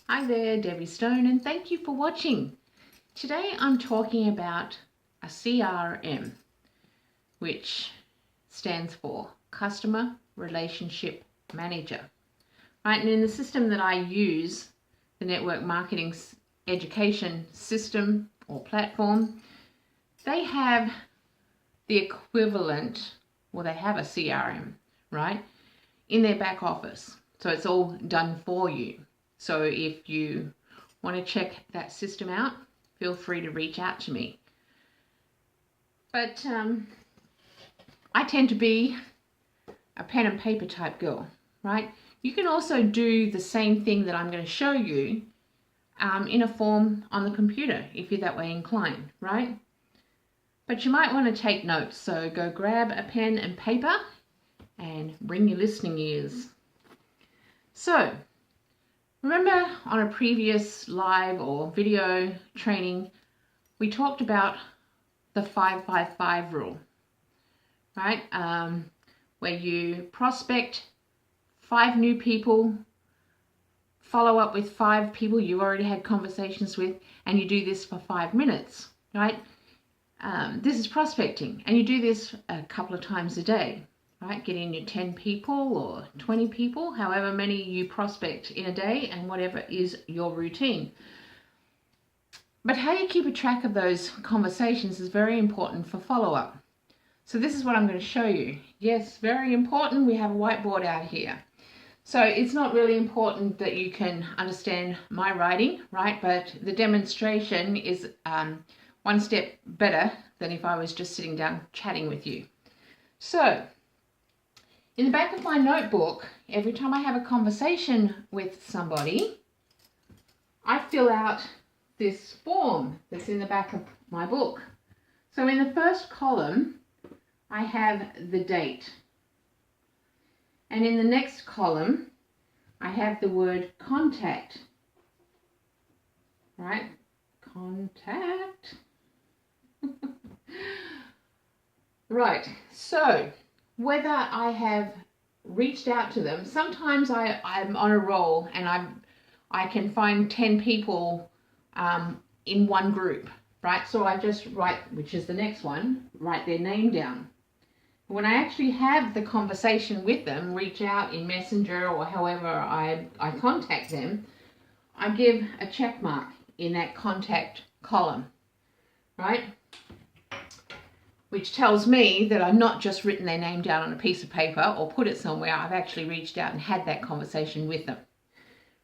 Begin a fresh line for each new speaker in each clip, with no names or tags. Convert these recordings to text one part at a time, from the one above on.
Hi there, Debbie Stone, and thank you for watching. Today I'm talking about a CRM, which stands for Customer Relationship Manager. Right, and in the system that I use, the network marketing education system or platform, they have the equivalent, well, they have a CRM, right, in their back office. So it's all done for you. So if you want to check that system out, feel free to reach out to me. But I tend to be a pen and paper type girl, right? You can also do the same thing that I'm going to show you in a form on the computer if you're that way inclined, right? But you might want to take notes, so go grab a pen and paper and bring your listening ears. So, remember on a previous live or video training, we talked about the 5-5-5 rule, right? Where you prospect 5 new people, follow up with 5 people you already had conversations with, and you do this for 5 minutes, right? This is prospecting, and you do this a couple of times a day, right? Get in your 10 people or 20 people, however many you prospect in a day, and whatever is your routine. But how you keep a track of those conversations is very important for follow-up. So this is what I'm going to show you. Yes, very important. We have a whiteboard out here. So it's not really important that you can understand my writing, right? But the demonstration is one step better than if I was just sitting down chatting with you. So in the back of my notebook, every time I have a conversation with somebody, I fill out this form that's in the back of my book. So in the first column, I have the date. And in the next column, I have the word contact. Right? Contact. Right. So whether I have reached out to them, sometimes I'm on a roll and I can find 10 people in one group, right? So I just write, which is the next one, write their name down. When I actually have the conversation with them, reach out in Messenger or however I contact them, I give a check mark in that contact column, right? Which tells me that I've not just written their name down on a piece of paper or put it somewhere, I've actually reached out and had that conversation with them.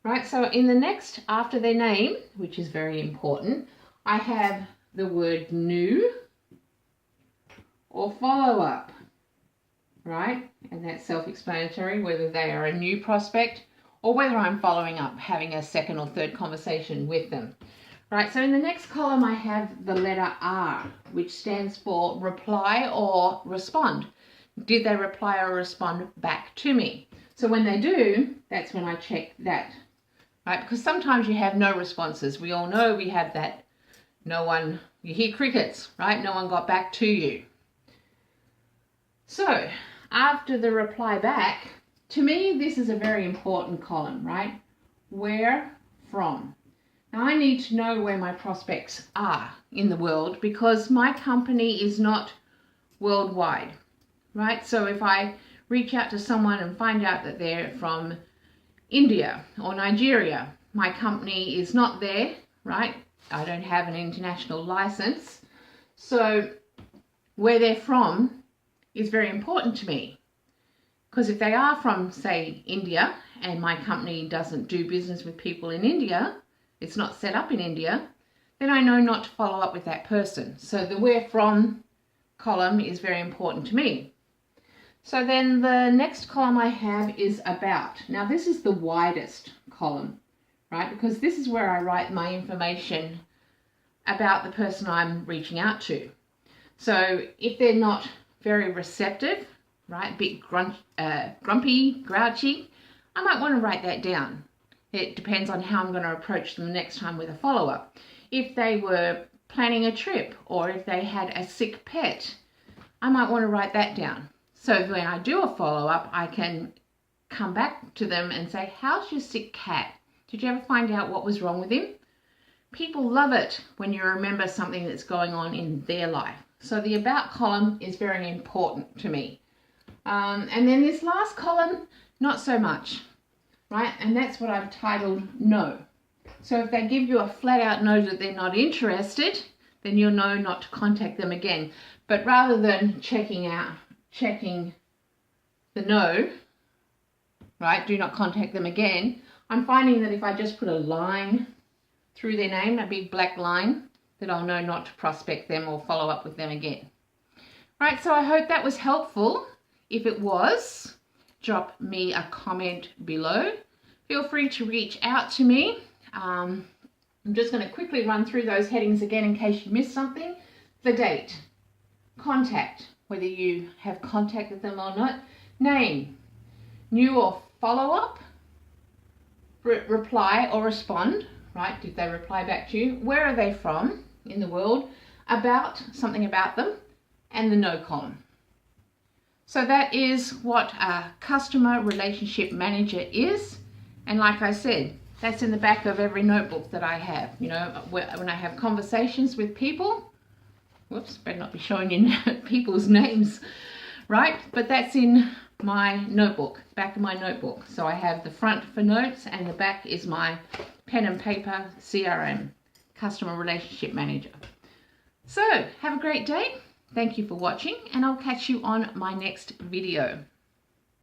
Right, so in the next, after their name, which is very important, I have the word new or follow-up, right? And that's self-explanatory, whether they are a new prospect or whether I'm following up, having a second or third conversation with them. Right, so in the next column I have the letter R, which stands for reply or respond. Did they reply or respond back to me? So when they do, that's when I check that. Right, because sometimes you have no responses. We all know we have that. No one, you hear crickets, right? No one got back to you. So after the reply back, to me, this is a very important column, right? Where from? Now I need to know where my prospects are in the world because my company is not worldwide, right? So if I reach out to someone and find out that they're from India or Nigeria, my company is not there, right? I don't have an international license. So where they're from is very important to me. Because if they are from, say, India, and my company doesn't do business with people in India, it's not set up in India, then I know not to follow up with that person. So the where from column is very important to me. So then the next column I have is about. Now this is the widest column, right? Because this is where I write my information about the person I'm reaching out to. So if they're not very receptive, right, a bit grumpy, grouchy, I might want to write that down. It depends on how I'm going to approach them next time with a follow-up. If they were planning a trip or if they had a sick pet, I might want to write that down. So when I do a follow-up, I can come back to them and say, how's your sick cat? Did you ever find out what was wrong with him? People love it when you remember something that's going on in their life. So the about column is very important to me. And then this last column, not so much, right? And that's what I've titled no. So if they give you a flat out no that they're not interested, then you'll know not to contact them again. But rather than checking the no, right, do not contact them again, I'm finding that if I just put a line through their name, a big black line, that I'll know not to prospect them or follow up with them again. Right, so I hope that was helpful. If it was, drop me a comment below. Feel free to reach out to me. I'm just going to quickly run through those headings again in case you missed something. The date, contact, whether you have contacted them or not, name, new or follow-up, reply or respond, right? Did they reply back to you? Where are they from in the world? About, something about them, and the no column. So that is what a customer relationship manager is. And like I said, that's in the back of every notebook that I have. You know, when I have conversations with people, whoops, better not be showing you people's names, right? But that's in my notebook, back of my notebook. So I have the front for notes and the back is my pen and paper CRM, Customer Relationship Manager. So have a great day. Thank you for watching and I'll catch you on my next video.